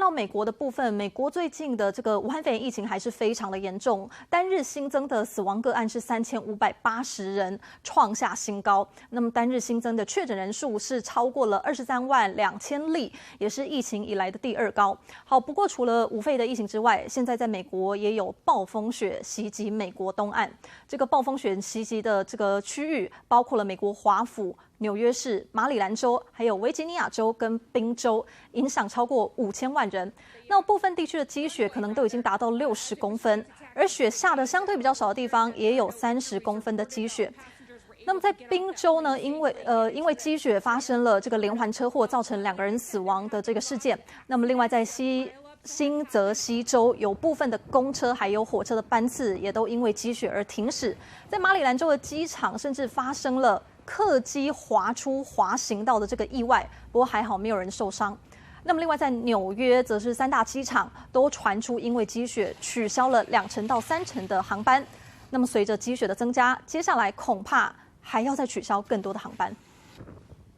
看到美国的部分，美国最近的这个武汉肺炎疫情还是非常的严重，单日新增的死亡个案是3580人，创下新高。那么单日新增的确诊人数是超过了232000例，也是疫情以来的第2高。好，不过除了武肺的疫情之外，现在在美国也有暴风雪袭击美国东岸。这个暴风雪袭击的这个区域包括了美国华府、纽约市、马里兰州，还有维吉尼亚州跟宾州，影响超过5000万人。那部分地区的积雪可能都已经达到60公分，而雪下的相对比较少的地方也有30公分的积雪。那么在宾州呢，因为积雪发生了这个连环车祸，造成2个人死亡的这个事件。那么另外在新泽西州有部分的公车还有火车的班次也都因为积雪而停驶。在马里兰州的机场甚至发生了客机滑出滑行道的这个意外，不过还好没有人受伤。那么另外在纽约则是3大机场都传出因为积雪取消了2成到3成的航班。那么随着积雪的增加，接下来恐怕还要再取消更多的航班。